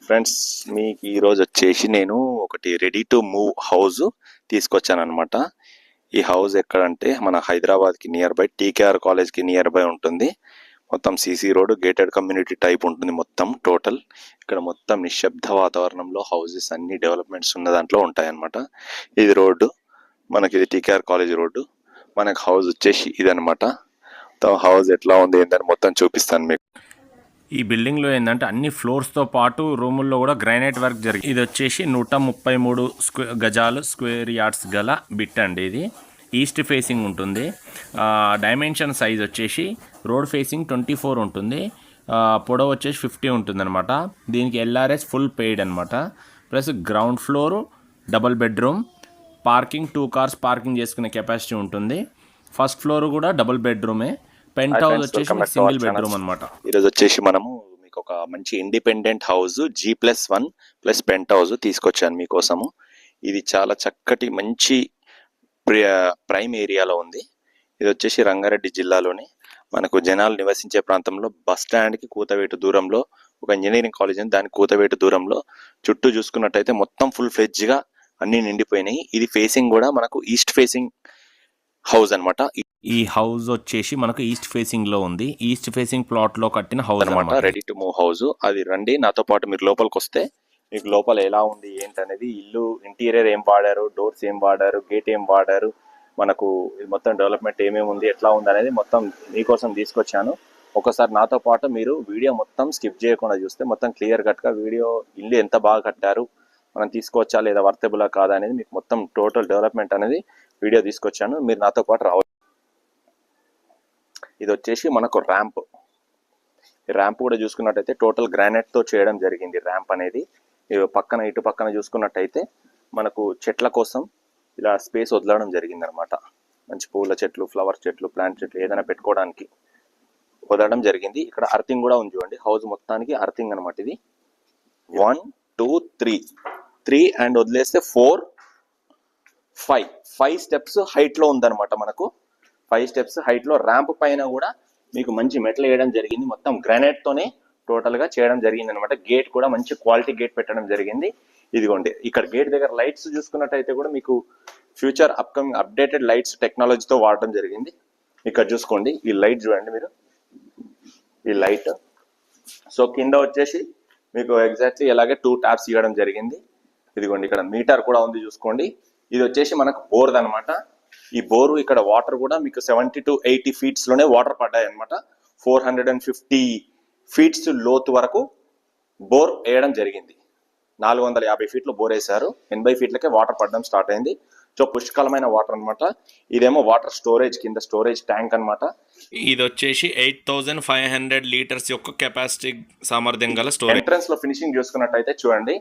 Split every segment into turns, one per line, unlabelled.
Friends, మీకు ఈరోజు వచ్చేసి నేను ఒకటి రెడీ టు మూవ్ హౌస్ తీసుకొచ్చాను అనమాట. ఈ హౌస్ ఎక్కడంటే మన హైదరాబాద్కి నియర్ బై టీకేఆర్ కాలేజ్కి నియర్ బై ఉంటుంది. మొత్తం CC road, gated community type ఉంటుంది మొత్తం టోటల్. ఇక్కడ మొత్తం నిశ్శబ్ద వాతావరణంలో హౌసెస్ అన్ని డెవలప్మెంట్స్ ఉన్న దాంట్లో ఉంటాయన్నమాట. ఇది రోడ్డు, మనకి ఇది టీకేఆర్ కాలేజ్ రోడ్డు. మనకు హౌస్ వచ్చేసి ఇదనమాట. హౌస్ ఎట్లా ఉంది ఏంటని మొత్తం చూపిస్తాను మీకు.
ఈ బిల్డింగ్లో ఏంటంటే అన్ని ఫ్లోర్స్తో పాటు రూముల్లో కూడా గ్రానైట్ వర్క్ జరిగింది. ఇది వచ్చేసి 133 గజాలు స్క్వేర్ యార్డ్స్ గల బిట్ అండి. ఇది ఈస్ట్ ఫేసింగ్ ఉంటుంది. డైమెన్షన్ సైజ్ వచ్చేసి రోడ్ ఫేసింగ్ 24 ఉంటుంది. పొడవు వచ్చేసి 50 ఉంటుంది అనమాట. దీనికి ఎల్ఆర్ఎస్ ఫుల్ పెయిడ్ అనమాట. Plus ground floor, double bedroom, parking 2 cars parking చేసుకునే కెపాసిటీ ఉంటుంది. ఫస్ట్ ఫ్లోర్ కూడా డబుల్ బెడ్రూమే. పెంట్ హౌస్ వచ్చేసి సింగిల్ బెడ్రూమ్ అనమాట.
ఈరోజు వచ్చేసి మనము మీకు ఒక మంచి independent house G+1 plus penthouse తీసుకొచ్చాను మీకోసము. ఇది చాలా చక్కటి మంచి ప్రైమ్ ఏరియాలో ఉంది. ఇది వచ్చేసి రంగారెడ్డి జిల్లాలోని మనకు జనాలు నివసించే ప్రాంతంలో బస్ స్టాండ్కి కూతవేటు దూరంలో ఒక ఇంజనీరింగ్ కాలేజ్ ఉంది. దానికి కూతవేటు దూరంలో చుట్టూ చూసుకున్నట్టయితే మొత్తం ఫుల్ ఫ్లెడ్జ్గా అన్ని నిండిపోయినాయి. ఇది ఫేసింగ్ కూడా మనకు ఈస్ట్ ఫేసింగ్ హౌస్ అనమాట.
ఈ హౌస్ వచ్చేసి మనకు ఈస్ట్ ఫేసింగ్ లో ఉంది. ఈస్ట్ ఫేసింగ్ ప్లాట్ లో కట్టిన హౌస్
అనమాట. Ready to move house. అది రండి నాతో పాటు, మీరు లోపలికి వస్తే మీకు లోపల ఎలా ఉంది ఏంటనేది, ఇల్లు ఇంటీరియర్ ఏం వాడారు, డోర్స్ ఏం వాడారు, గేట్ ఏం వాడారు, మనకు మొత్తం డెవలప్మెంట్ ఏమేమి ఉంది, ఎట్లా ఉంది అనేది మొత్తం మీకోసం తీసుకొచ్చాను. ఒకసారి నాతో పాటు మీరు వీడియో మొత్తం స్కిప్ చేయకుండా చూస్తే మొత్తం క్లియర్ కట్గా వీడియో, ఇల్లు ఎంత బాగా కట్టారు, మనం తీసుకోవచ్చా లేదా, వర్తబులా కాదా అనేది మీకు మొత్తం టోటల్ డెవలప్మెంట్ అనేది వీడియో తీసుకొచ్చాను. మీరు నాతో పాటు రావచ్చు. ఇది వచ్చేసి మనకు ర్యాంప్. ఈ ర్యాంప్ కూడా చూసుకున్నట్టయితే టోటల్ గ్రానైట్తో చేయడం జరిగింది. ర్యాంప్ అనేది పక్కన ఇటు పక్కన చూసుకున్నట్టయితే మనకు చెట్ల కోసం ఇలా స్పేస్ వదలడం జరిగింది అనమాట. మంచి పూల చెట్లు, ఫ్లవర్ చెట్లు, ప్లాంట్ చెట్లు ఏదైనా పెట్టుకోవడానికి వదలడం జరిగింది. ఇక్కడ అర్థింగ్ కూడా ఉంది చూడండి. హౌస్ మొత్తానికి అర్థింగ్ అనమాట. ఇది 1 2 3 అండ్ వదిలేస్తే 4 5 స్టెప్స్ హైట్ లో ఉందన్నమాట. మనకు 5 స్టెప్స్ హైట్ లో ర్యాంప్ పైన కూడా మీకు మంచి మెటల్ వేయడం జరిగింది. మొత్తం గ్రానైట్ తోనే టోటల్ గా చేయడం జరిగింది అనమాట. గేట్ కూడా మంచి క్వాలిటీ గేట్ పెట్టడం జరిగింది. ఇదిగోండి, ఇక్కడ గేట్ దగ్గర లైట్స్ చూసుకున్నట్టయితే కూడా మీకు ఫ్యూచర్ అప్కమింగ్ అప్డేటెడ్ లైట్స్ టెక్నాలజీతో వాడడం జరిగింది. ఇక్కడ చూసుకోండి, ఈ లైట్ చూడండి మీరు, ఈ లైట్. సో కింద వచ్చేసి మీకు ఎగ్జాక్ట్లీ ఇలాగే 2 ట్యాప్స్ ఇవ్వడం జరిగింది. ఇదిగోండి, ఇక్కడ మీటర్ కూడా ఉంది చూసుకోండి. ఇది వచ్చేసి మనకు బోర్ది అనమాట. ఈ బోరు ఇక్కడ వాటర్ కూడా మీకు 70 to 80 ఫీట్స్ లోనే వాటర్ పడ్డాయి అనమాట. 450 ఫీట్స్ లోతు వరకు బోర్ వేయడం జరిగింది. 450 ఫీట్లు బోర్ వేశారు. 80 ఫీట్లకే వాటర్ పడడం స్టార్ట్ అయింది. సో పుష్కలమైన వాటర్ అనమాట. ఇదేమో వాటర్ స్టోరేజ్, కింద స్టోరేజ్ ట్యాంక్ అనమాట.
ఇది వచ్చేసి 8500 లీటర్స్ యొక్క కెపాసిటీ సామర్థ్యం గల స్టోరేజ్.
ఎంట్రన్స్ లో ఫినిషింగ్ చూసుకున్నట్టయితే చూడండి,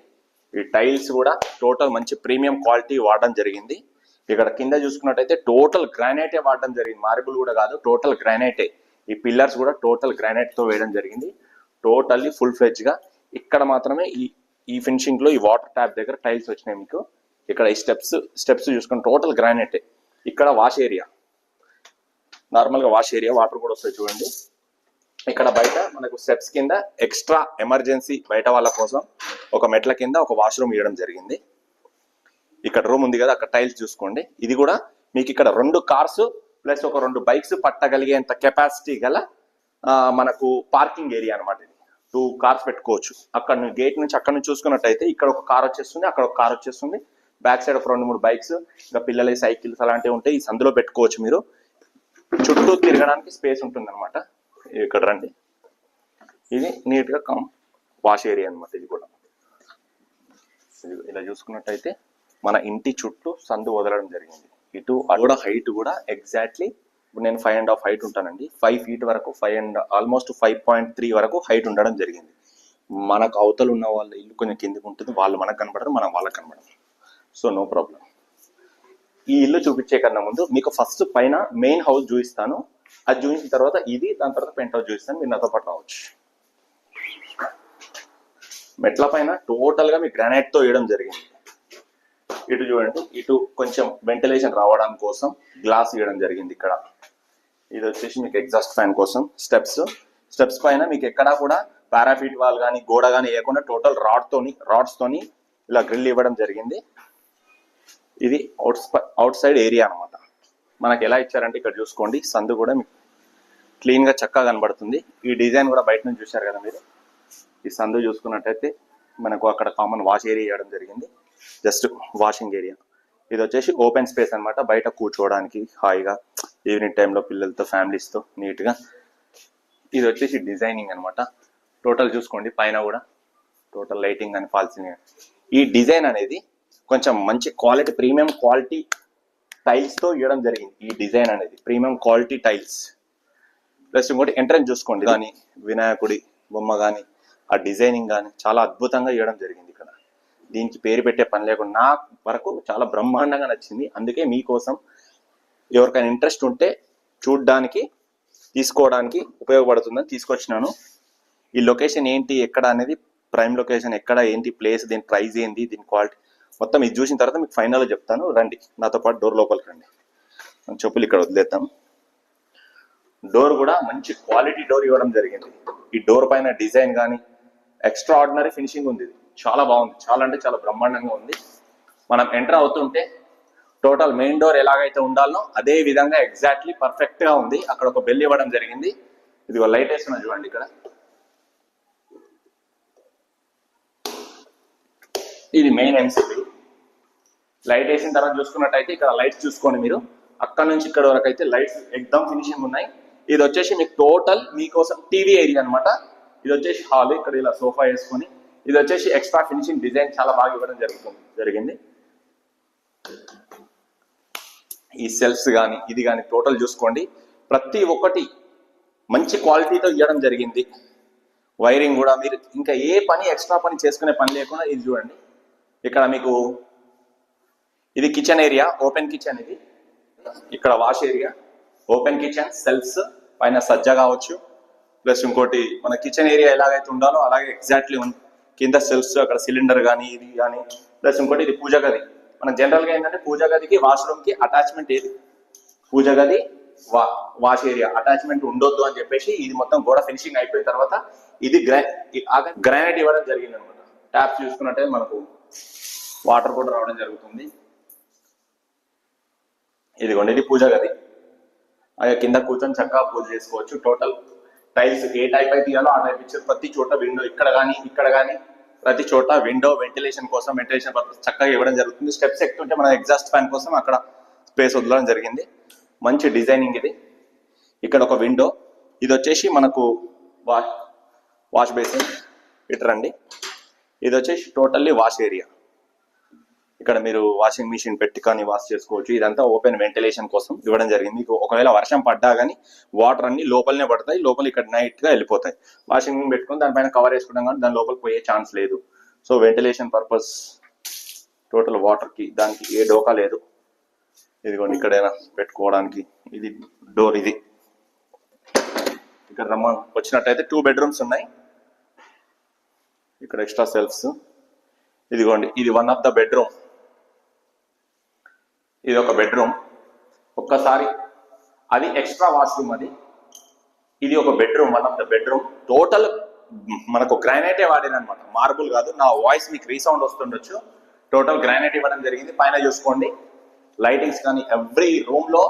ఈ టైల్స్ కూడా టోటల్ మంచి ప్రీమియం క్వాలిటీ వాడడం జరిగింది. ఇక్కడ కింద చూసుకున్నట్టయితే టోటల్ గ్రానైటే వాడడం జరిగింది. మార్బుల్ కూడా కాదు, టోటల్ గ్రానైటే. ఈ పిల్లర్స్ కూడా టోటల్ గ్రానైట్ తో వేయడం జరిగింది. టోటల్లీ ఫుల్ ఫ్లెడ్జ్ గా. ఇక్కడ మాత్రమే ఈ ఫినిషింగ్ లో ఈ వాటర్ ట్యాప్ దగ్గర టైల్స్ వచ్చినాయి మీకు. ఇక్కడ ఈ స్టెప్స్ చూసుకుని టోటల్ గ్రానైటే. ఇక్కడ వాష్ ఏరియా, నార్మల్ గా వాష్ ఏరియా, వాటర్ కూడా వస్తాయి చూడండి. ఇక్కడ బయట మనకు స్టెప్స్ కింద ఎక్స్ట్రా ఎమర్జెన్సీ బయట వాళ్ళ కోసం ఒక మెట్ల కింద ఒక వాష్రూమ్ ఇవ్వడం జరిగింది. ఇక్కడ రూమ్ ఉంది కదా, అక్కడ టైల్స్ చూసుకోండి. ఇది కూడా మీకు ఇక్కడ 2 కార్స్ ప్లస్ ఒక 2 బైక్స్ పట్టగలిగేంత కెపాసిటీ గల మనకు పార్కింగ్ ఏరియా అనమాట. ఇది 2 కార్స్ పెట్టుకోవచ్చు. అక్కడ గేట్ నుంచి అక్కడ నుంచి చూసుకున్నట్టయితే ఇక్కడ ఒక కార్ వచ్చేస్తుంది, అక్కడ ఒక కార్ వచ్చేస్తుంది. బ్యాక్ సైడ్ ఒక 2-3 బైక్స్, ఇంకా పిల్లల సైకిల్స్ అలాంటివి ఉంటాయి. ఈ సందులో పెట్టుకోవచ్చు మీరు. చుట్టూ తిరగడానికి స్పేస్ ఉంటుంది అనమాట. ఇక్కడ రండి, ఇది నీట్ గా వాష్ ఏరియా అనమాట. ఇది కూడా ఇలా చూసుకున్నట్టయితే మన ఇంటి చుట్టూ సందు వదలడం జరిగింది. ఇటు కూడా హైట్ కూడా ఎగ్జాక్ట్లీ, ఇప్పుడు నేను 5.5 హైట్ ఉంటానండి. 5 ఫీట్ వరకు, ఆల్మోస్ట్ 5.3 వరకు హైట్ ఉండడం జరిగింది. మనకు అవతలు ఉన్న వాళ్ళ ఇల్లు కొంచెం కిందికి ఉంటుంది, వాళ్ళు మనకు కనబడరు, మనం వాళ్ళకి కనబడరు. So no problem. ఈ ఇల్లు చూపించే కన్నా ముందు మీకు ఫస్ట్ పైన మెయిన్ హౌస్ చూపిస్తాను. అది చూపించిన తర్వాత ఇది, దాని తర్వాత పెంట్ హౌస్ చూపిస్తాను. మీరు నాతో పాటు రావచ్చు. మెట్ల పైన టోటల్ గా మీ గ్రానైట్ తో వేయడం జరిగింది. ఇటు చూడండి, ఇటు కొంచెం వెంటిలేషన్ రావడం కోసం గ్లాస్ ఇవ్వడం జరిగింది. ఇక్కడ ఇది వచ్చేసి మీకు ఎగ్జాస్ట్ ఫ్యాన్ కోసం స్టెప్స్ పైన మీకు ఎక్కడా కూడా పారాఫిట్ వాల్ కానీ గోడ కానీ వేయకుండా టోటల్ రాడ్స్ తోని ఇలా గ్రిల్ ఇవ్వడం జరిగింది. ఇది అవుట్ సైడ్ ఏరియా అనమాట. మనకి ఎలా ఇచ్చారంటే ఇక్కడ చూసుకోండి, సందు కూడా మీకు క్లీన్ గా చక్కగా కనబడుతుంది. ఈ డిజైన్ కూడా బయట నుంచి చూశారు కదా మీరు. ఈ సందు చూసుకున్నట్టయితే మనకు అక్కడ కామన్ వాష్ ఏరియా ఇవ్వడం జరిగింది, జస్ట్ వాషింగ్ ఏరియా. ఇది వచ్చేసి ఓపెన్ స్పేస్ అనమాట, బయట కూర్చోవడానికి హాయిగా ఈవినింగ్ టైంలో పిల్లలతో ఫ్యామిలీస్తో నీట్గా. ఇది వచ్చేసి డిజైనింగ్ అనమాట. టోటల్ చూసుకోండి, పైన కూడా టోటల్ లైటింగ్ అని ఫాల్సింగ్. ఈ డిజైన్ అనేది కొంచెం మంచి క్వాలిటీ, ప్రీమియం క్వాలిటీ టైల్స్తో ఇవ్వడం జరిగింది. ఈ డిజైన్ అనేది ప్రీమియం క్వాలిటీ టైల్స్. ప్లస్ ఇంకోటి ఎంట్రన్స్ చూసుకోండి, కానీ వినాయకుడి బొమ్మ కానీ ఆ డిజైనింగ్ కానీ చాలా అద్భుతంగా ఇవ్వడం జరిగింది. ఇక్కడ దీనికి పేరు పెట్టే పని లేకుండా నా వరకు చాలా బ్రహ్మాండంగా నచ్చింది. అందుకే మీకోసం ఎవరికైనా ఇంట్రెస్ట్ ఉంటే చూడ్డానికి తీసుకోవడానికి ఉపయోగపడుతుందని తీసుకొచ్చినాను. ఈ లొకేషన్ ఏంటి ఎక్కడ అనేది, ప్రైమ్ లొకేషన్ ఎక్కడ, ఏంటి ప్లేస్, దీని ప్రైస్ ఏంటి, దీని క్వాలిటీ మొత్తం ఇది చూసిన తర్వాత మీకు ఫైనల్గా చెప్తాను. రండి నాతో పాటు డోర్ లోపలికి రండి. చెప్పులు ఇక్కడ వదిలేద్దాం. డోర్ కూడా మంచి క్వాలిటీ డోర్ ఇవ్వడం జరిగింది. ఈ డోర్ పైన డిజైన్ కానీ ఎక్స్ట్రా ఆర్డినరీ ఫినిషింగ్ ఉంది. చాలా బాగుంది, చాలా అంటే చాలా బ్రహ్మాండంగా ఉంది. మనం ఎంటర్ అవుతుంటే టోటల్ మెయిన్ డోర్ ఎలాగైతే ఉండాలో అదే విధంగా ఎగ్జాక్ట్లీ పర్ఫెక్ట్ గా ఉంది. అక్కడ ఒక బెల్ ఇవ్వడం జరిగింది. ఇదిగో లైట్ వేస్తున్నా చూడండి. ఇక్కడ ఇది మెయిన్ ఎంసీపీ. లైట్ వేసిన తర్వాత చూసుకున్నట్టయితే ఇక్కడ లైట్స్ చూసుకోండి మీరు. అక్కడ నుంచి ఇక్కడ వరకు అయితే లైట్స్ ఎక్దమ్ ఫినిషింగ్ ఉన్నాయి. ఇది వచ్చేసి మీకు టోటల్ మీకోసం టీవీ ఏరియా అనమాట. ఇది వచ్చేసి హాల్, ఇక్కడ ఇలా సోఫా వేసుకొని. ఇది వచ్చేసి ఎక్స్ట్రా ఫినిషింగ్ డిజైన్ చాలా బాగా ఇవ్వడం జరిగింది. ఈ సెల్ఫ్స్ కానీ ఇది కానీ టోటల్ చూసుకోండి, ప్రతి ఒక్కటి మంచి క్వాలిటీతో ఇవ్వడం జరిగింది. వైరింగ్ కూడా మీరు ఇంకా ఏ పని ఎక్స్ట్రా పని చేసుకునే పని లేకుండా ఇది చూడండి. ఇక్కడ మీకు ఇది కిచెన్ ఏరియా, ఓపెన్ కిచెన్. ఇది ఇక్కడ wash area, open kitchen, shelves పైన సజ్జ కావచ్చు. ప్లస్ ఇంకోటి మన కిచెన్ ఏరియా ఎలాగైతే ఉండాలో అలాగే ఎగ్జాక్ట్లీ కింద సెల్ఫ్స్, అక్కడ సిలిండర్ కానీ ఇది కానీ. ప్లస్ ఇంకోటి ఇది పూజ గది. మన జనరల్గా ఏంటంటే పూజ గదికి వాష్రూమ్ కి అటాచ్మెంట్ ఏది, పూజ గది వాష్ ఏరియా అటాచ్మెంట్ ఉండొద్దు అని చెప్పేసి ఇది మొత్తం గోడ ఫినిషింగ్ అయిపోయిన తర్వాత ఇది గ్రానైట్ ఇవ్వడం జరిగింది అనమాట. ట్యాప్స్ చూసుకున్నట్టే మనకు వాటర్ కూడా రావడం జరుగుతుంది. ఇదిగోండి ఇది పూజ గది. అలాగే కింద కూర్చొని చక్కగా పూజ చేసుకోవచ్చు. టోటల్ టైల్స్ ఏ టైప్ అయితే ఇవ్వాలో ఆ టైప్ ఇచ్చారు. ప్రతి చోట విండో, ఇక్కడ కానీ ప్రతి చోట విండో వెంటిలేషన్ కోసం, వెంటిలేషన్ పర్పస్ చక్కగా ఇవ్వడం జరుగుతుంది. స్టెప్స్ ఎక్కుతుంటే మన ఎగ్జాస్ట్ ఫ్యాన్ కోసం అక్కడ స్పేస్ వదలడం జరిగింది. మంచి డిజైనింగ్ ఇది. ఇక్కడ ఒక విండో. ఇది వచ్చేసి మనకు వాష్ బేసిన్. ఇటు రండి. ఇది వచ్చేసి టోటల్లీ వాష్ ఏరియా. ఇక్కడ మీరు వాషింగ్ మిషన్ పెట్టి కానీ వాష్ చేసుకోవచ్చు. ఇదంతా ఓపెన్ వెంటిలేషన్ కోసం ఇవ్వడం జరిగింది. మీకు ఒకవేళ వర్షం పడ్డా కానీ వాటర్ అన్ని లోపలనే పడతాయి, లోపల ఇక్కడ నైట్ గా వెళ్ళిపోతాయి. వాషింగ్ మిషన్ పెట్టుకుని దానిపైన కవర్ వేసుకుంటాం కానీ దాని లోపలికి పోయే ఛాన్స్ లేదు. So ventilation purpose total water కి దానికి ఏ డోకా లేదు. ఇదిగోండి ఇక్కడైనా పెట్టుకోవడానికి ఇది డోర్. ఇది ఇక్కడ వచ్చినట్టయితే 2 బెడ్రూమ్స్ ఉన్నాయి. ఇక్కడ ఎక్స్ట్రా సెల్ఫ్స్. ఇదిగోండి ఇది వన్ ఆఫ్ ద బెడ్రూమ్. ఇది ఒక బెడ్రూమ్. ఒక్కసారి అది ఎక్స్ట్రా వాష్రూమ్. ఇది ఒక bedroom, one of the bedroom. Total మనకు గ్రానైటే వాడిన అనమాట, మార్బుల్ కాదు. నా వాయిస్ మీకు రీసౌండ్ వస్తుండొచ్చు. టోటల్ గ్రానైట్ ఇవ్వడం జరిగింది. పైన చూసుకోండి లైటింగ్స్ కానీ ఎవ్రీ రూమ్ లో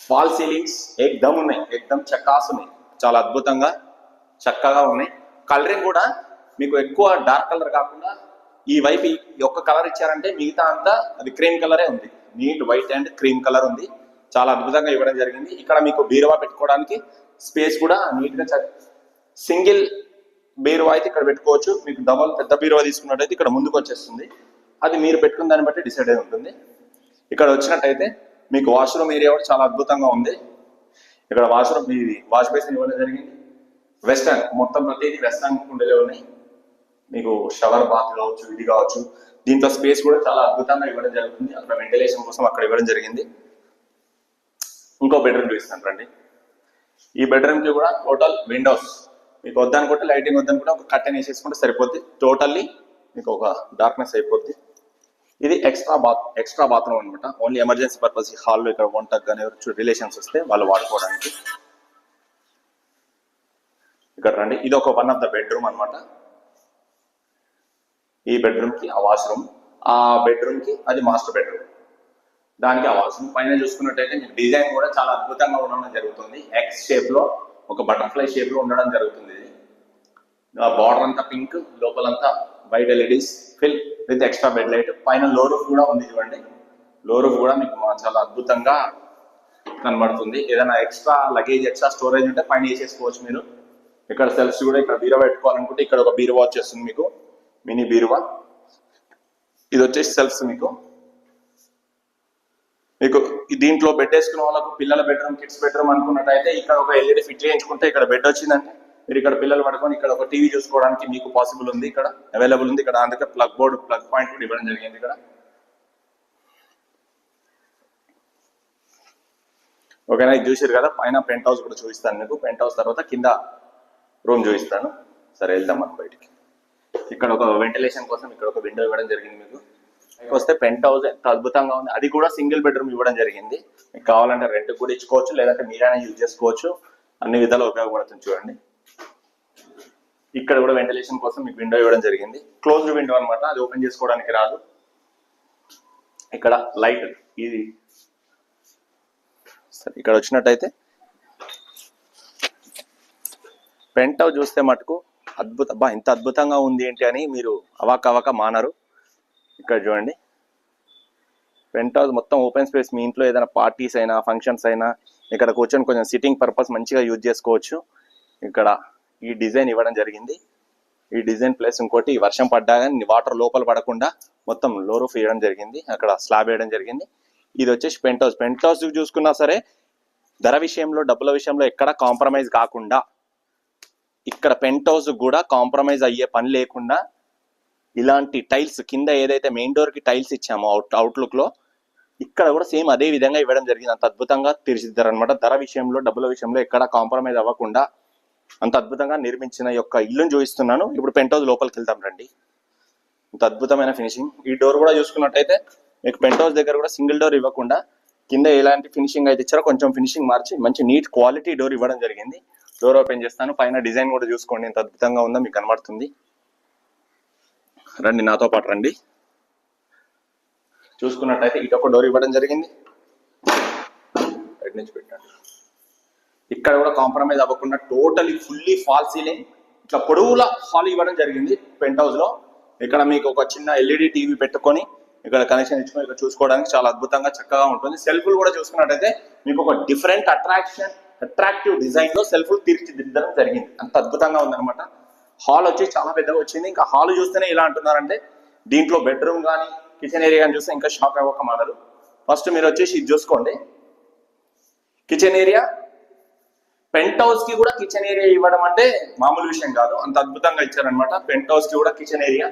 ఫాల్ సీలింగ్స్ ఎక్దమ్ ఉన్నాయి, ఎక్దమ్ చక్కాస్ ఉన్నాయి. చాలా అద్భుతంగా చక్కగా ఉన్నాయి. కలరింగ్ కూడా మీకు ఎక్కువ డార్క్ కలర్ కాకుండా ఈ వైపు ఒక్క కలర్ ఇచ్చారంటే మిగతా అంతా అది క్రీమ్ కలరే ఉంది. Neat white and cream colour ఉంది. చాలా అద్భుతంగా ఇవ్వడం జరిగింది. ఇక్కడ మీకు బీరువా పెట్టుకోవడానికి స్పేస్ కూడా నీట్ గా సింగిల్ బీరువా అయితే ఇక్కడ పెట్టుకోవచ్చు. మీకు డబల్ పెద్ద బీరువా తీసుకున్నట్టయితే ఇక్కడ ముందుకు వచ్చేస్తుంది. అది మీరు పెట్టుకున్న దాన్ని బట్టి డిసైడ్ అయి ఉంటుంది. ఇక్కడ వచ్చినట్టయితే మీకు వాష్రూమ్ ఏరియా కూడా చాలా అద్భుతంగా ఉంది. ఇక్కడ వాష్రూమ్ ఇది వాష్ బేసిన్ ఇవ్వడం జరిగింది. వెస్టర్న్ మొత్తం ప్రతిదీ వెస్టర్న్ కుండలే ఉన్నాయి. మీకు షవర్ బాత్ కావచ్చు, ఇది కావచ్చు. దీంట్లో స్పేస్ కూడా చాలా అద్భుతంగా ఇవ్వడం జరుగుతుంది. అక్కడ వెంటిలేషన్ కోసం అక్కడ ఇవ్వడం జరిగింది. ఇంకో బెడ్రూమ్ చూపిస్తాను రండి. ఈ బెడ్రూమ్ కి కూడా టోటల్ విండోస్. మీకు వద్దనుకుంటే లైటింగ్ వద్దనుకుంటే ఒక కర్టెన్ వేసేసుకుంటే సరిపోద్ది. టోటల్లీ మీకు ఒక డార్క్నెస్ అయిపోద్ది. ఇది ఎక్స్ట్రా బాత్రూమ్ అనమాట. Only emergency purpose. హాల్లో ఇక్కడ వంటకు కానీ ఎవరు రిలేషన్స్ వస్తే వాళ్ళు వాడుకోవడానికి. ఇక ఇక్కడ రండి, ఇది ఒక వన్ ఆఫ్ ద బెడ్రూమ్ అనమాట. ఈ బెడ్రూమ్ కి ఆ వాష్రూమ్, ఆ బెడ్రూమ్ కి అది మాస్టర్ బెడ్రూమ్, దానికి ఆ వాష్రూమ్. పైన చూసుకున్నట్టయితే మీకు డిజైన్ కూడా చాలా అద్భుతంగా ఉండడం జరుగుతుంది. ఎక్స్ షేప్ లో ఒక బటర్ఫ్లై షేప్ లో ఉండడం జరుగుతుంది. ఇది బార్డర్ అంతా పింక్, లోపలంతా white LEDs fill with extra bed light. పైన లో రూఫ్ కూడా ఉంది చూడండి. లో రూఫ్ కూడా మీకు చాలా అద్భుతంగా కనబడుతుంది. ఏదైనా ఎక్స్ట్రా లగేజ్, ఎక్స్ట్రా స్టోరేజ్ ఉంటే పైన వేసేసుకోవచ్చు మీరు. ఇక్కడ సెల్ఫ్స్ కూడా, ఇక్కడ బీరువా పెట్టుకోవాలనుకుంటే ఇక్కడ ఒక బీరువా వచ్చేస్తుంది మీకు, మినీ బీరువా. ఇది వచ్చేసి సెల్ఫ్స్ మీకు దీంట్లో బెడ్ వేసుకున్న వాళ్ళకు పిల్లల బెడ్రూమ్, కిడ్స్ బెడ్రూమ్ అనుకున్నట్టయితే ఇక్కడ ఒక ఎల్ఈడి ఫిట్ చేయించుకుంటే ఇక్కడ బెడ్ వచ్చిందంటే మీరు ఇక్కడ పిల్లలు పడుకొని ఇక్కడ ఒక టీవీ చూసుకోవడానికి మీకు పాసిబుల్ ఉంది, ఇక్కడ అవైలబుల్ ఉంది. ఇక్కడ అందుకే ప్లగ్ బోర్డు, ప్లగ్ పాయింట్ కూడా ఇవ్వడం జరిగింది ఇక్కడ. ఓకేనా, ఇది చూసారు కదా. పైన పెంట్ హౌస్ కూడా చూపిస్తాను మీకు. పెంట్ హౌస్ తర్వాత కింద రూమ్ చూపిస్తాను. సరే వెళ్దాం మనం బయటికి. ఇక్కడ ఒక వెంటిలేషన్ కోసం ఇక్కడ ఒక విండో ఇవ్వడం జరిగింది మీకు. వస్తే పెంట్ హౌస్ ఎంత అద్భుతంగా ఉంది. అది కూడా సింగిల్ బెడ్రూమ్ ఇవ్వడం జరిగింది. మీకు కావాలంటే రెంట్ కూడా ఇచ్చుకోవచ్చు, లేదంటే మీరైనా యూజ్ చేసుకోవచ్చు. అన్ని విధాలు ఉపయోగపడుతుంది చూడండి. ఇక్కడ కూడా వెంటిలేషన్ కోసం మీకు విండో ఇవ్వడం జరిగింది. క్లోజ్డ్ విండో అనమాట, అది ఓపెన్ చేసుకోవడానికి రాదు. ఇక్కడ లైట్, ఇది సరే. ఇక్కడ వచ్చినట్టయితే పెంట్ హౌస్ చూస్తే మటుకు ఎంత అద్భుతంగా ఉంది ఏంటి అని మీరు అవాక మానరు. ఇక్కడ చూడండి, పెంట్ హౌస్ మొత్తం ఓపెన్ స్పేస్. మీ ఇంట్లో ఏదైనా పార్టీస్ అయినా, ఫంక్షన్స్ అయినా ఇక్కడ కూర్చొని కొంచెం సిట్టింగ్ పర్పస్ మంచిగా యూజ్ చేసుకోవచ్చు. ఇక్కడ ఈ డిజైన్ ఇవ్వడం జరిగింది. ఈ డిజైన్ ప్లస్ ఇంకోటి వర్షం పడ్డా కానీ వాటర్ లోపల పడకుండా మొత్తం లో రూఫ్ వేయడం జరిగింది, అక్కడ స్లాబ్ వేయడం జరిగింది. ఇది వచ్చేసి పెంట్ హౌస్. పెంట్ హౌస్ చూసుకున్నా సరే ధర విషయంలో, డబ్బుల విషయంలో ఎక్కడ కాంప్రమైజ్ కాకుండా, ఇక్కడ పెంట్ హౌస్ కూడా కాంప్రమైజ్ అయ్యే పని లేకుండా ఇలాంటి టైల్స్ కింద ఏదైతే మెయిన్ డోర్ కి టైల్స్ ఇచ్చామో అవుట్లుక్ లో, ఇక్కడ కూడా సేమ్ అదే విధంగా ఇవ్వడం జరిగింది. అంత అద్భుతంగా తీర్చిదిద్దారు అనమాట. ధర విషయంలో, డబ్బుల విషయంలో ఎక్కడ కాంప్రమైజ్ అవ్వకుండా అంత అద్భుతంగా నిర్మించిన యొక్క ఇల్లును చూపిస్తున్నాను. ఇప్పుడు పెంట్ హౌస్ లోపలికి వెళ్తాం రండి. అంత అద్భుతమైన ఫినిషింగ్. ఈ డోర్ కూడా చూసుకున్నట్టయితే మీకు పెంట్ హౌస్ దగ్గర కూడా సింగిల్ డోర్ ఇవ్వకుండా కింద ఎలాంటి ఫినిషింగ్ అయితే ఇచ్చారో కొంచెం ఫినిషింగ్ మార్చి మంచి నీట్ క్వాలిటీ డోర్ ఇవ్వడం జరిగింది. డోర్ ఓపెన్ చేస్తాను. పైన డిజైన్ కూడా చూసుకోండి ఎంత అద్భుతంగా ఉందో మీకు కనబడుతుంది. రండి, నాతో పాటు రండి. చూసుకున్నట్టయితే ఇటు ఒక డోర్ ఇవ్వడం జరిగింది. నుంచి పెట్టండి. ఇక్కడ కూడా కాంప్రమైజ్ అవ్వకుండా టోటలీ ఫుల్లీ ఫాల్ సీలింగ్ ఇట్లా పొడవుల హాల్ ఇవ్వడం జరిగింది పెంట్ హౌస్ లో. ఇక్కడ మీకు ఒక చిన్న ఎల్ఈడి టీవీ పెట్టుకొని ఇక్కడ కనెక్షన్ ఇచ్చుకొని ఇక్కడ చూసుకోవడానికి చాలా అద్భుతంగా చక్కగా ఉంటుంది. సెల్ఫ్లు కూడా చూసుకున్నట్టయితే మీకు ఒక డిఫరెంట్ అట్రాక్టివ్ డిజైన్ లో సెల్ఫ్లు తీర్చిదిద్దడం జరిగింది. అంత అద్భుతంగా ఉందన్నమాట. హాల్ వచ్చి చాలా పెద్దగా వచ్చింది. ఇంకా హాల్ చూస్తేనే ఇలా అంటున్నారంటే దీంట్లో బెడ్రూమ్ కానీ కిచెన్ ఏరియా కానీ చూస్తే ఇంకా షాక్ అవ్వక మానరు. ఫస్ట్ మీరు వచ్చేసి ఇది చూసుకోండి, కిచెన్ ఏరియా. పెంట్ హౌస్ కి కూడా కిచెన్ ఏరియా ఇవ్వడం అంటే మామూలు విషయం కాదు, అంత అద్భుతంగా ఇచ్చారనమాట. పెంట్ హౌస్ కి కూడా కిచెన్ ఏరియా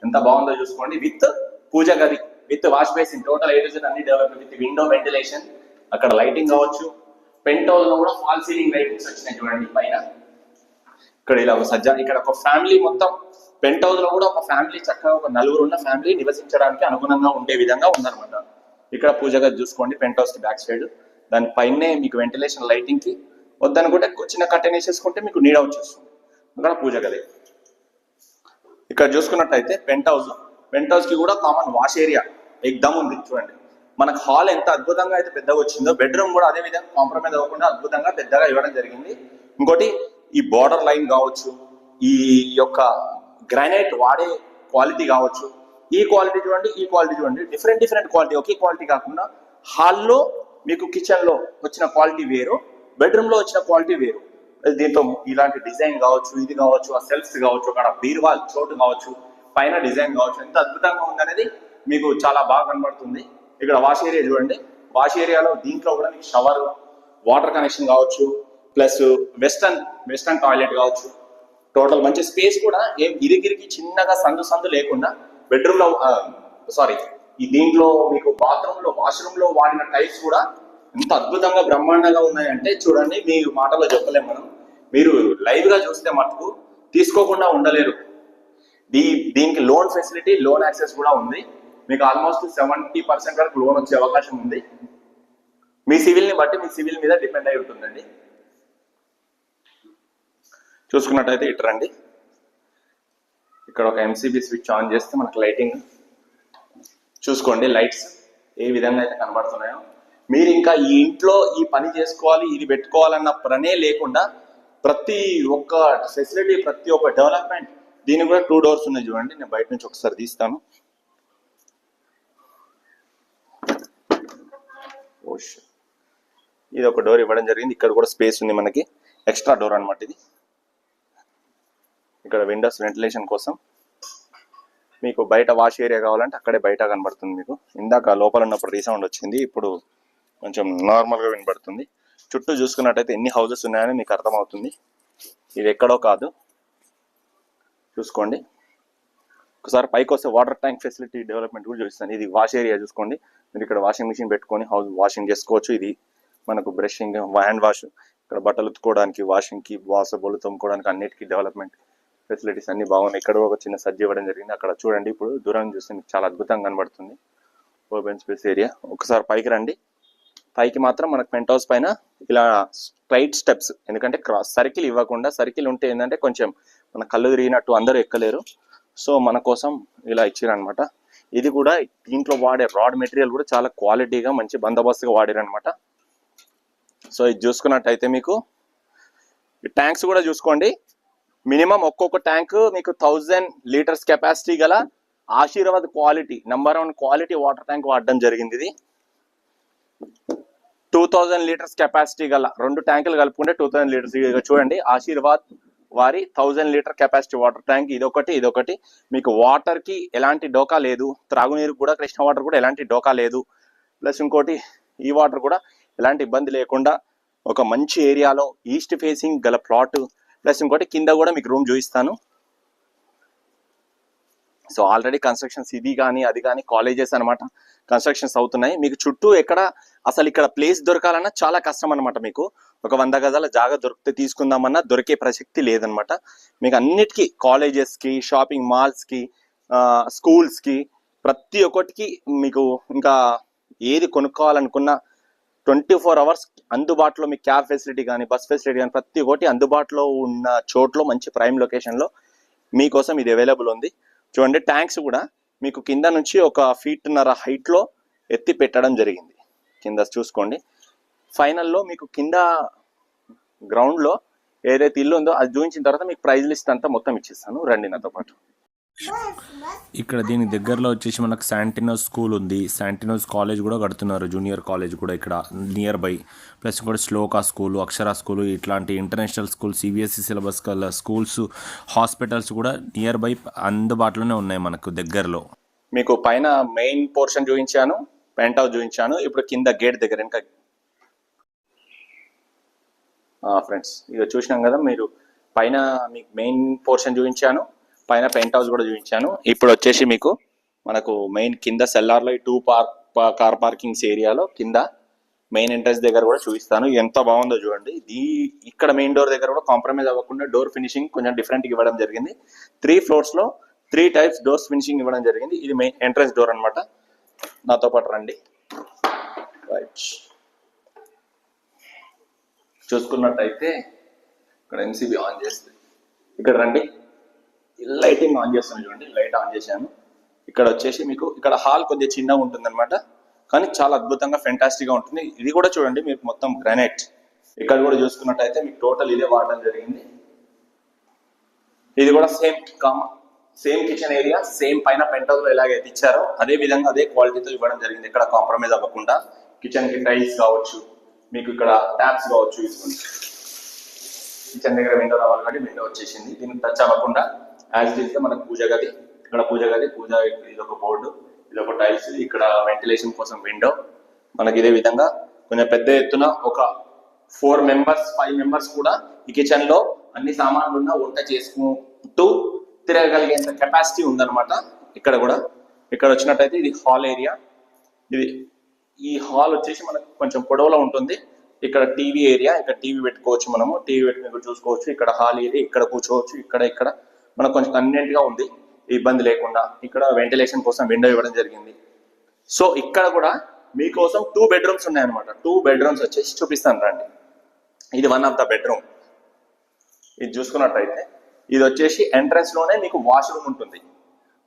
ఎంత బాగుందో చూసుకోండి. విత్ పూజ గది, with wash basin, total A to Z అన్ని డెవలప్ విత్ విండో వెంటిలేషన్. అక్కడ లైటింగ్ కావచ్చు. పెంట్ హౌస్ లో కూడా ఫాల్ సీలింగ్ లైటింగ్స్ వచ్చినాయి చూడండి పైన. ఇక్కడ ఇలా ఒక ఇక్కడ ఒక ఫ్యామిలీ మొత్తం పెంట్ హౌస్ లో కూడా ఒక ఫ్యామిలీ చక్కగా ఒక నలుగురు ఉన్న ఫ్యామిలీ నివసించడానికి అనుగుణంగా ఉండే విధంగా ఉందన్నమాట. ఇక్కడ పూజ గది చూసుకోండి పెంట్ హౌస్ కి బ్యాక్ సైడ్. దానిపైనే మీకు వెంటిలేషన్ లైటింగ్ కి వద్దనుకుంటే చిన్న కర్టెన్ వేసేసుకుంటే మీకు నీడ వచ్చేస్తుంది. అక్కడ పూజ గది. ఇక్కడ చూసుకున్నట్టయితే పెంట్ హౌస్ కి కూడా కామన్ వాష్ ఏరియా ఎగ్దమ్ ఉంది చూడండి. మనకు హాల్ ఎంత అద్భుతంగా అయితే పెద్దగా వచ్చిందో బెడ్రూమ్ కూడా అదే విధంగా కాంప్రమైజ్ అవ్వకుండా అద్భుతంగా పెద్దగా ఇవ్వడం జరిగింది. ఇంకోటి ఈ బార్డర్ లైన్ కావచ్చు, ఈ యొక్క గ్రానైట్ వాడే క్వాలిటీ కావచ్చు, ఈ క్వాలిటీ చూడండి, ఈ క్వాలిటీ చూడండి, డిఫరెంట్ క్వాలిటీ. ఒకే క్వాలిటీ కాకుండా హాల్లో మీకు కిచెన్ లో వచ్చిన క్వాలిటీ వేరు, బెడ్రూమ్ లో వచ్చిన క్వాలిటీ వేరు. దీంతో ఇలాంటి డిజైన్ కావచ్చు, ఇది కావచ్చు, ఆ సెల్ఫ్స్ కావచ్చు, అక్కడ బీరువాల్ చోటు కావచ్చు, పైన డిజైన్ కావచ్చు, ఎంత అద్భుతంగా ఉందనేది మీకు చాలా బాగా కనబడుతుంది. ఇక్కడ వాష్ ఏరియా చూడండి. వాష్ ఏరియాలో దీంట్లో కూడా మీకు షవర్, వాటర్ కనెక్షన్ కావచ్చు, ప్లస్ వెస్టర్న్ టాయిలెట్ కావచ్చు. టోటల్ మంచి స్పేస్ కూడా ఏం ఇరిగిరికి చిన్నగా సందు లేకుండా బెడ్రూమ్ లో ఈ దీంట్లో మీకు బాత్రూమ్ లో, వాష్రూమ్ లో వాడిన టైల్స్ కూడా ఎంత అద్భుతంగా బ్రహ్మాండంగా ఉన్నాయంటే చూడండి, మీ మాటలో చెప్పలేము మనం. మీరు లైవ్ గా చూస్తే మటుకు తీసుకోకుండా ఉండలేరు. దీనికి లోన్ ఫెసిలిటీ, లోన్ యాక్సెస్ కూడా ఉంది. మీకు ఆల్మోస్ట్ 70% వరకు లోన్ వచ్చే అవకాశం ఉంది. మీ సివిల్ ని బట్టి మీ సివిల్ మీద డిపెండ్ అయి ఉంటుందండి. చూసుకున్నట్టయితే ఇటు రండి. ఇక్కడ ఒక ఎంసీబీ స్విచ్ ఆన్ చేస్తే మనకు లైటింగ్ చూసుకోండి, లైట్స్ ఏ విధంగా అయితే కనబడుతున్నాయో. మీరు ఇంకా ఈ ఇంట్లో ఈ పని చేసుకోవాలి, ఇది పెట్టుకోవాలన్న పనే లేకుండా ప్రతి ఒక్క ఫెసిలిటీ, ప్రతి ఒక్క డెవలప్మెంట్, దీనికి కూడా 2 డోర్స్ ఉన్నాయి చూడండి. నేను బయట నుంచి ఒకసారి తీస్తాను. ఇది ఒక డోర్ ఇవ్వడం జరిగింది. ఇక్కడ కూడా స్పేస్ ఉంది మనకి, ఎక్స్ట్రా డోర్ అనమాట ఇది. ఇక్కడ విండోస్ వెంటిలేషన్ కోసం. మీకు బయట వాష్ ఏరియా కావాలంటే అక్కడే బయట కనబడుతుంది మీకు. ఇందాక లోపల ఉన్నప్పుడు రీసౌండ్ వచ్చింది, ఇప్పుడు కొంచెం నార్మల్గా వినబడుతుంది. చుట్టూ చూసుకున్నట్టయితే ఎన్ని హౌసెస్ ఉన్నాయని మీకు అర్థమవుతుంది. ఇది ఎక్కడో కాదు, చూసుకోండి. ఒకసారి పైకి వస్తే వాటర్ ట్యాంక్ ఫెసిలిటీ డెవలప్మెంట్ కూడా చూపిస్తాను. ఇది వాష్ ఏరియా చూసుకోండి. మీరు ఇక్కడ వాషింగ్ మిషన్ పెట్టుకొని హౌస్ వాషింగ్ చేసుకోవచ్చు. ఇది మనకు బ్రషింగ్, హ్యాండ్ వాష్, ఇక్కడ బట్టలు ఉతుకోవడానికి, వాషింగ్కి, బొలు తోముకోవడానికి అన్నిటికీ డెవలప్మెంట్ ఫెసిలిటీస్ అన్ని బాగున్నాయి. ఇక్కడ ఒక చిన్న సజ్జ ఇవ్వడం జరిగింది. అక్కడ చూడండి, ఇప్పుడు దూరం చూస్తే మీకు చాలా అద్భుతంగా కనబడుతుంది ఓపెన్ స్పేస్ ఏరియా. ఒకసారి పైకి రండి. పైకి మాత్రం మనకు పెంట్ హౌస్ పైన ఇలా స్ట్రైట్ స్టెప్స్, ఎందుకంటే క్రాస్ సర్కిల్ ఇవ్వకుండా, సర్కిల్ ఉంటే ఏంటంటే కొంచెం మన కళ్ళు తిరిగినట్టు అందరూ ఎక్కలేరు. సో మన కోసం ఇలా ఇచ్చారనమాట. ఇది కూడా దీంట్లో వాడే రాడ్ మెటీరియల్ కూడా చాలా క్వాలిటీగా మంచి బందోబస్తుగా వాడారనమాట. సో ఇది చూసుకున్నట్టయితే మీకు ట్యాంక్స్ కూడా చూసుకోండి. మినిమం ఒక్కొక్క ట్యాంక్ మీకు 1000 లీటర్స్ కెపాసిటీ గల Ashirvad quality number 1 quality water tank వాడడం జరిగింది. ఇది 2000 లీటర్స్ కెపాసిటీ గల 2 ట్యాంకులు కలుపుకుంటే 2000 లీటర్స్. చూడండి, ఆశీర్వాద్ వారి 1000 లీటర్ కెపాసిటీ వాటర్ ట్యాంక్. ఇదొకటి మీకు వాటర్ కి ఎలాంటి డోకా లేదు. త్రాగునీరు కూడా, కృష్ణ వాటర్ కూడా ఎలాంటి డోకా లేదు. ప్లస్ ఇంకోటి, ఈ వాటర్ కూడా ఎలాంటి ఇబ్బంది లేకుండా ఒక మంచి ఏరియాలో ఈస్ట్ ఫేసింగ్ గల ప్లాట్. ప్లస్ ఇంకోటి కింద కూడా మీకు రూమ్ చూపిస్తాను. సో ఆల్రెడీ కన్స్ట్రక్షన్స్ ఇది కానీ అది కానీ కాలేజెస్ అనమాట, కన్స్ట్రక్షన్స్ అవుతున్నాయి. మీకు చుట్టూ ఎక్కడ అసలు ఇక్కడ ప్లేస్ దొరకాలన్నా చాలా కష్టం అనమాట. మీకు ఒక 100 గజాల జాగా దొరికితే తీసుకుందామన్నా దొరికే ప్రసక్తి లేదనమాట. మీకు అన్నిటికీ, కాలేజెస్కి, షాపింగ్ మాల్స్కి, స్కూల్స్కి, ప్రతి ఒక్కటికి మీకు ఇంకా ఏది కొనుక్కోవాలనుకున్నా 24 అవర్స్ అందుబాటులో మీకు క్యాబ్ ఫెసిలిటీ కానీ, బస్ ఫెసిలిటీ కానీ ప్రతి ఒక్కటి అందుబాటులో ఉన్న చోట్లో మంచి ప్రైమ్ లొకేషన్లో మీకోసం ఇది అవైలబుల్ ఉంది. చూడండి, ట్యాంక్స్ కూడా మీకు కింద నుంచి 1.5 feet హైట్లో ఎత్తి పెట్టడం జరిగింది. కింద చూసుకోండి. ఫైనల్లో మీకు కింద గ్రౌండ్లో ఏదైతే ఇల్లు ఉందో అది చూపించిన తర్వాత మీకు ప్రైజ్ లిస్ట్ అంతా మొత్తం ఇచ్చేస్తాను, రండి నాతో పాటు.
ఇక్కడ దీని దగ్గరలో వచ్చేసి మనకు శాంటినోస్ స్కూల్ ఉంది. శాంటినోస్ కాలేజ్ కూడా కడుతున్నారు, జూనియర్ కాలేజ్ కూడా ఇక్కడ నియర్ బై. ప్లస్ కూడా శ్లోకా స్కూలు, అక్షర స్కూలు, ఇట్లాంటి ఇంటర్నేషనల్ స్కూల్, సిబిఎస్ఈ సిలబస్ కల స్కూల్స్, హాస్పిటల్స్ కూడా నియర్ బై అందుబాటులోనే ఉన్నాయి మనకు దగ్గరలో.
మీకు పైన మెయిన్ పోర్షన్ చూపించాను, పెంట్ హౌస్ చూపించాను. ఇప్పుడు కింద గేట్ దగ్గర ఇంకా ఫ్రెండ్స్ ఇక చూసినాం కదా, మీరు పైన మీకు మెయిన్ పోర్షన్ చూపించాను, పైన పెంట్ హౌస్ కూడా చూపించాను. ఇప్పుడు వచ్చేసి మీకు మనకు మెయిన్ కింద సెల్లార్లో 2 కార్ పార్కింగ్స్ ఏరియాలో కింద మెయిన్ ఎంట్రన్స్ దగ్గర కూడా చూపిస్తాను. ఎంత బాగుందో చూడండి. ఇక్కడ మెయిన్ డోర్ దగ్గర కూడా కాంప్రమైజ్ అవ్వకుండా డోర్ ఫినిషింగ్ కొంచెం డిఫరెంట్గా ఇవ్వడం జరిగింది. 3 floors-లో 3 types డోర్స్ ఫినిషింగ్ ఇవ్వడం జరిగింది. ఇది మెయిన్ ఎంట్రన్స్ డోర్ అనమాట. నాతో పాటు రండి. రైట్, చూసుకున్నట్టయితే ఇక్కడ ఎంసీబీ ఆన్ చేస్తే ఇక్కడ రండి, లైటింగ్ ఆన్ చేస్తాను చూడండి. లైట్ ఆన్ చేశాను. ఇక్కడ వచ్చేసి మీకు ఇక్కడ హాల్ కొద్దిగా చిన్నగా ఉంటుంది అనమాట, కానీ చాలా అద్భుతంగా ఫెంటాస్టిక్ గా ఉంటుంది. ఇది కూడా చూడండి మీకు మొత్తం గ్రానైట్. ఇక్కడ కూడా చూసుకున్నట్టయితే మీకు టోటల్ ఇదే వాడడం జరిగింది. ఇది కూడా సేమ్ కిచెన్ ఏరియా, సేమ్ పైన పెంట్ హౌస్ లో ఎలాగైతే ఇచ్చారో అదే విధంగా అదే క్వాలిటీతో ఇవ్వడం జరిగింది. ఇక్కడ కాంప్రమైజ్ అవ్వకుండా కిచెన్ కి టైల్స్ కావచ్చు, మీకు ఇక్కడ ట్యాప్స్ కావచ్చు, కిచెన్ దగ్గర విండో రావాలి కాబట్టి విండో వచ్చేసింది. దీనికి టచ్ అవ్వకుండా యాజ్ ఇట్ ఈస్ గా మనకు పూజ గది, ఇక్కడ పూజ ఇది ఒక బోర్డు, ఇది ఒక టైల్స్, ఇక్కడ వెంటిలేషన్ కోసం విండో. మనకి ఇదే విధంగా కొంచెం పెద్ద ఎత్తున ఒక 4 members 5 members కూడా ఈ కిచెన్ లో అన్ని సామాన్లు ఉన్న వంట చేసుకుంటూ తిరగగలిగేంత కెపాసిటీ ఉందన్నమాట. ఇక్కడ కూడా ఇక్కడ వచ్చినట్టయితే ఇది హాల్ ఏరియా. ఈ హాల్ వచ్చేసి మనకు కొంచెం పొడవులో ఉంటుంది. ఇక్కడ టీవీ ఏరియా, ఇక్కడ టీవీ పెట్టుకోవచ్చు, మనము టీవీ పెట్టుకుని చూసుకోవచ్చు. ఇక్కడ హాల్ ఏరియా, ఇక్కడ కూర్చోవచ్చు. ఇక్కడ మనకు కొంచెం కన్వీనియంట్ గా ఉంది, ఇబ్బంది లేకుండా. ఇక్కడ వెంటిలేషన్ కోసం విండో ఇవ్వడం జరిగింది. సో ఇక్కడ కూడా మీకోసం 2 bedrooms ఉన్నాయన్నమాట. 2 bedrooms వచ్చేసి చూపిస్తాను రండి. ఇది 1 of the bedroom. ఇది చూసుకున్నట్టయితే ఇది వచ్చేసి ఎంట్రన్స్ లోనే మీకు వాష్రూమ్ ఉంటుంది.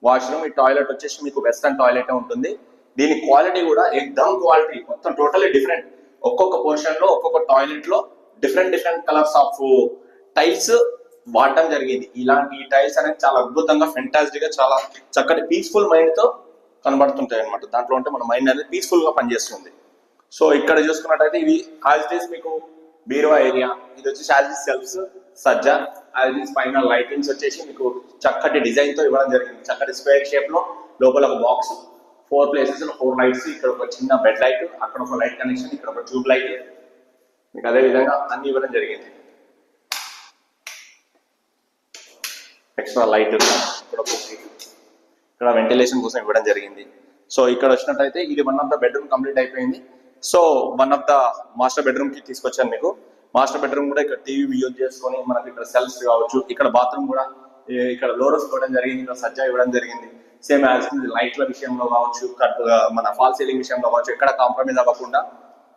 వాష్రూమ్, ఈ టాయిలెట్ వచ్చేసి మీకు వెస్టర్న్ టాయిలెట్ ఉంటుంది. దీని క్వాలిటీ కూడా ఎక్దమ్ క్వాలిటీ మొత్తం టోటల్లీ డిఫరెంట్. ఒక్కొక్క పోర్షన్ లో ఒక్కొక్క టాయిలెట్ లో డిఫరెంట్ కలర్స్ ఆఫ్ టైల్స్ వాడటం జరిగింది. ఇలాంటి ఈ టైల్స్ అనేది చాలా అద్భుతంగా ఫెంటాస్టిక్ గా చాలా చక్కటి పీస్ఫుల్ మైండ్ తో కనబడుతుంటాయి అనమాట. దాంట్లో ఉంటే మన మైండ్ అనేది పీస్ఫుల్ గా పనిచేస్తుంది. సో ఇక్కడ చూసుకున్నట్టయితే ఇది యాజ్ మీకు బీరువా ఏరియా, ఇది వచ్చేసి యాజ్ సెల్ఫ్స్ సజ్జా, యాజ్ పైన లైటింగ్స్ వచ్చేసి మీకు చక్కటి డిజైన్ తో ఇవ్వడం జరిగింది. చక్కటి స్క్వేర్ షేప్ లో లోపల ఒక బాక్స్, 4 ప్లేసెస్ 4 లైట్స్, ఇక్కడ ఒక చిన్న బెడ్ లైట్, అక్కడ ఒక లైట్ కనెక్షన్, ఇక్కడ ఒక ట్యూబ్ లైట్, మీకు అదే విధంగా అన్ని ఇవ్వడం జరిగింది. ఎక్స్ట్రా లైట్, ఇక్కడ వెంటిలేషన్ కోసం ఇవ్వడం జరిగింది. సో ఇక్కడ వచ్చినట్టయితే ఇది one of the bedroom complete అయిపోయింది. So one of the master bedroom కి తీసుకొచ్చాను మీకు. మాస్టర్ బెడ్రూమ్ కూడా ఇక్కడ టీవీ యూజ్ చేసుకొని మనకి ఇక్కడ సెల్ఫ్స్ కావచ్చు, ఇక్కడ బాత్రూమ్ కూడా ఇక్కడ లోరస్ ఇవ్వడం జరిగింది, ఇక్కడ సజ్జా ఇవ్వడం జరిగింది. సేమ్ యాజ్ లైట్ల విషయంలో కావచ్చు, మన ఫాల్ సీలింగ్ విషయంలో కావచ్చు, ఎక్కడ కాంప్రమైజ్ అవ్వకుండా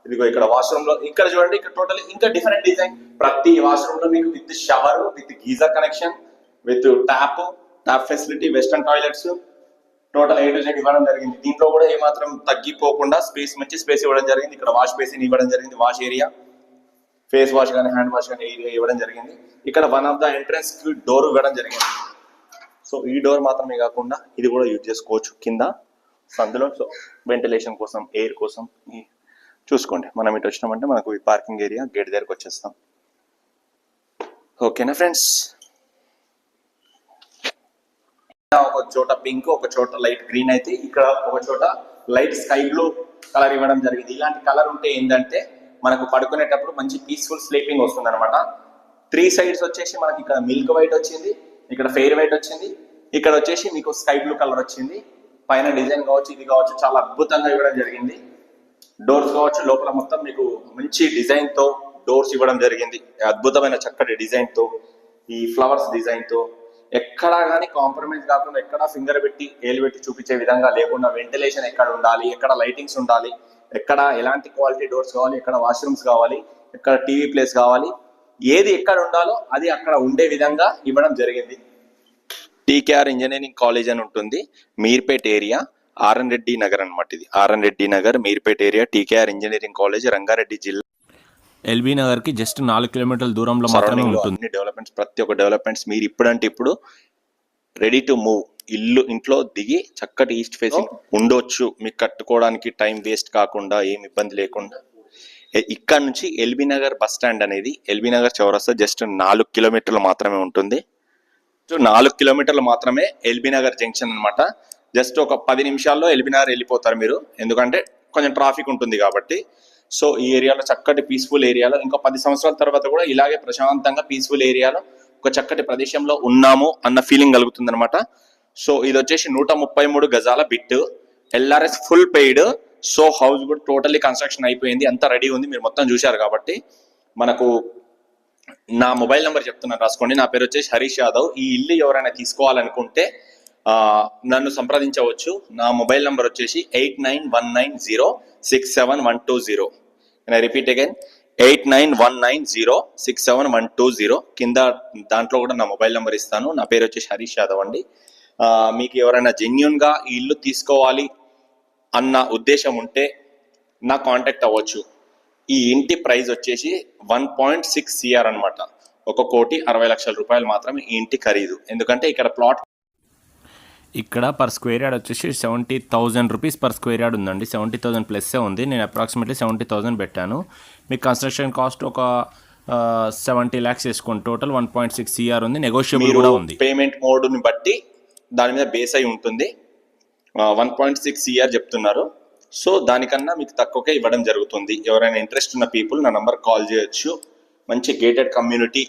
ఇదిగో ఇక్కడ వాష్రూమ్ లో ఇక్కడ చూడండి, ఇక్కడ టోటల్ ఇంకా డిఫరెంట్ డిజైన్. ప్రతి వాష్రూమ్ లో మీకు with shower, with geyser connection, with tap facility, western toilets, total A to Z ఇవ్వడం జరిగింది. దీంట్లో కూడా ఏమాత్రం తగ్గిపోకుండా మంచి స్పేస్ ఇవ్వడం జరిగింది. ఇక్కడ వాష్ బేసిన్ ఇవ్వడం జరిగింది, వాష్ ఏరియా, ఫేస్ వాష్ కానీ హ్యాండ్ వాష్ కానీ ఏరియా ఇవ్వడం జరిగింది. ఇక్కడ వన్ ఆఫ్ ద ఎంట్రన్స్ కి డోర్ ఇవ్వడం జరిగింది. సో ఈ డోర్ మాత్రమే కాకుండా ఇది కూడా యూజ్ చేసుకోవచ్చు కింద సందులో. సో వెంటిలేషన్ కోసం, ఎయిర్ కోసం చూసుకోండి. మనం ఇటు వచ్చినామంటే మనకు ఈ పార్కింగ్ ఏరియా గేట్ దగ్గరకు వచ్చేస్తాం. ఓకేనా ఫ్రెండ్స్? ఒక చోట పింక్, ఒక చోట లైట్ గ్రీన్ అయితే ఇక్కడ ఒక చోట లైట్ స్కై బ్లూ కలర్ ఇవ్వడం జరిగింది. ఇలాంటి కలర్ ఉంటే ఏంటంటే మనకు పడుకునేటప్పుడు మంచి పీస్ఫుల్ స్లీపింగ్ వస్తుంది అనమాట. 3 సైడ్స్ వచ్చేసి మనకి ఇక్కడ మిల్క్ వైట్ వచ్చింది, ఇక్కడ ఫెయిర్ వైట్ వచ్చింది, ఇక్కడ వచ్చేసి మీకు స్కై బ్లూ కలర్ వచ్చింది. పైన డిజైన్ కావచ్చు, ఇది కావచ్చు, చాలా అద్భుతంగా ఇవ్వడం జరిగింది. డోర్స్ కావచ్చు, లోపల మొత్తం మీకు మంచి డిజైన్ తో డోర్స్ ఇవ్వడం జరిగింది. అద్భుతమైన చక్కటి డిజైన్ తో, ఈ ఫ్లవర్స్ డిజైన్ తో, ఎక్కడా కానీ కాంప్రమైజ్ కాకుండా, ఎక్కడ ఫింగర్ పెట్టి ఏలు పెట్టి చూపించే విధంగా లేకుండా, వెంటిలేషన్ ఎక్కడ ఉండాలి, ఎక్కడ లైటింగ్స్ ఉండాలి, ఎక్కడ ఎలాంటి క్వాలిటీ డోర్స్ కావాలి, ఎక్కడ వాష్రూమ్స్ కావాలి, ఎక్కడ టీవీ ప్లేస్ కావాలి, ఏది ఎక్కడ ఉండాలో అది అక్కడ ఉండే విధంగా ఇవ్వడం జరిగింది. టీకేఆర్ ఇంజనీరింగ్ కాలేజ్ అని ఉంటుంది, మీర్పేట్ ఏరియా, ఆర్ఎన్ రెడ్డి నగర్ అనమాట. ఇది RN Reddy Nagar, Meerpet area, TKR engineering college, Rangareddy జిల్లా,
ఎల్బీ నగర్ కి జస్ట్ 4 కిలోమీటర్ల దూరంలో మాత్రమే ఉంటుంది.
డెవలప్మెంట్స్, ప్రతి ఒక్క డెవలప్మెంట్స్ మీరు ఇప్పుడంటే ఇప్పుడు రెడీ టు మూవ్. ఇంట్లో దిగి చక్కటి ఈస్ట్ ఫేసింగ్ ఉండొచ్చు, మీకు కట్టుకోవడానికి టైం వేస్ట్ కాకుండా, ఏం ఇబ్బంది లేకుండా. ఇక్కడ నుంచి ఎల్బీ నగర్ బస్ స్టాండ్ అనేది ఎల్బీ నగర్ చౌరస్తా జస్ట్ 4 కిలోమీటర్లు మాత్రమే ఉంటుంది. 4 కిలోమీటర్లు మాత్రమే ఎల్బీ నగర్ జంక్షన్ అనమాట. జస్ట్ ఒక 10 నిమిషాల్లో ఎల్బీ నగర్ వెళ్ళిపోతారు మీరు, ఎందుకంటే కొంచెం ట్రాఫిక్ ఉంటుంది కాబట్టి. సో ఈ ఏరియాలో చక్కటి పీస్ఫుల్ ఏరియాలో ఇంకో 10 సంవత్సరాల తర్వాత కూడా ఇలాగే ప్రశాంతంగా పీస్ఫుల్ ఏరియాలో ఒక చక్కటి ప్రదేశంలో ఉన్నాము అన్న ఫీలింగ్ కలుగుతుంది అనమాట. సో ఇది వచ్చేసి 133 గజాల bit, LRS full paid. So house కూడా టోటల్లీ కన్స్ట్రక్షన్ అయిపోయింది, అంతా రెడీ ఉంది, మీరు మొత్తం చూశారు కాబట్టి. మనకు నా మొబైల్ నెంబర్ చెప్తున్నాను, రాసుకోండి. నా పేరు వచ్చేసి హరీష్ యాదవ్. ఈ ఇల్లు ఎవరైనా తీసుకోవాలనుకుంటే నన్ను సంప్రదించవచ్చు. నా మొబైల్ నెంబర్ వచ్చేసి 8919067120. Repeat again 8919067120. కింద దాంట్లో కూడా నా మొబైల్ నెంబర్ ఇస్తాను. నా పేరు వచ్చేసి హరీష్ యాదవ్ అండి. మీకు ఎవరైనా జెన్యున్ గా ఈ ఇల్లు తీసుకోవాలి అన్న ఉద్దేశం ఉంటే నా కాంటాక్ట్ అవ్వచ్చు. ఈ ఇంటి ప్రైస్ వచ్చేసి 1.6 CR అనమాట. 1,60,00,000 రూపాయలు మాత్రమే ఈ ఇంటి ఖరీదు. ఎందుకంటే ఇక్కడ ప్లాట్
ఇక్కడ పర్ స్క్వేర్ యార్డ్ వచ్చేసి 70,000 రూపీస్ పర్ స్క్వేర్ యార్డ్ ఉందండి. 70,000 ప్లస్సే ఉంది. నేను అప్రాక్సిమేట్లీ 70,000 పెట్టాను. మీకు కన్స్ట్రక్షన్ కాస్ట్ ఒక 70 lakhs వేసుకోండి. టోటల్ 1.6 CR ఉంది, నెగోషియబుల్ కూడా ఉంది.
పేమెంట్ మోడ్ని బట్టి దాని మీద బేస్ అయి ఉంటుంది. 1.6 CR చెప్తున్నారు. సో దానికన్నా మీకు తక్కువకే ఇవ్వడం జరుగుతుంది. ఎవరైనా ఇంట్రెస్ట్ ఉన్న పీపుల్ నా నంబర్ కాల్ చేయొచ్చు. మంచి గేటెడ్ కమ్యూనిటీ,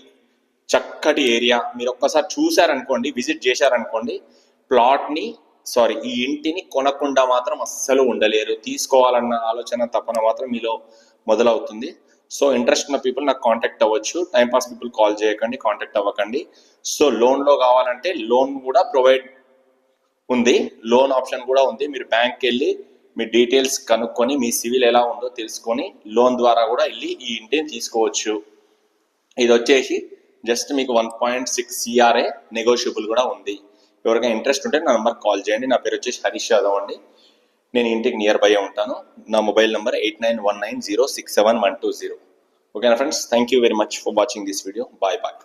చక్కటి ఏరియా. మీరు ఒక్కసారి చూసారనుకోండి, విజిట్ చేశారనుకోండి, ఈ ఇంటిని కొనకుండా మాత్రం అస్సలు ఉండలేరు. తీసుకోవాలన్న ఆలోచన, తపన మాత్రం మీలో మొదలవుతుంది. సో ఇంట్రెస్ట్ ఉన్న పీపుల్ నాకు కాంటాక్ట్ అవ్వచ్చు. టైంపాస్ పీపుల్ కాల్ చేయకండి, కాంటాక్ట్ అవ్వకండి. సో లోన్లో కావాలంటే లోన్ కూడా ప్రొవైడ్ ఉంది, లోన్ ఆప్షన్ కూడా ఉంది. మీరు బ్యాంక్కి వెళ్ళి మీ డీటెయిల్స్ కనుక్కొని, మీ సివిల్ ఎలా ఉందో తెలుసుకొని లోన్ ద్వారా కూడా వెళ్ళి ఈ ఇంటిని తీసుకోవచ్చు. ఇది వచ్చేసి జస్ట్ మీకు 1.6 CRA నెగోషియబుల్ కూడా ఉంది. ఎవరికైనా ఇంట్రెస్ట్ ఉంటే నా నెంబర్ కాల్ చేయండి. నా పేరు వచ్చేసి హరీష్ యాదవ్ అండి. నేను ఇంటికి నియర్ బై ఉంటాను. నా మొబైల్ నెంబర్ 8919067120. ఓకేనా friends, thank you very much for watching this video. Bye bye.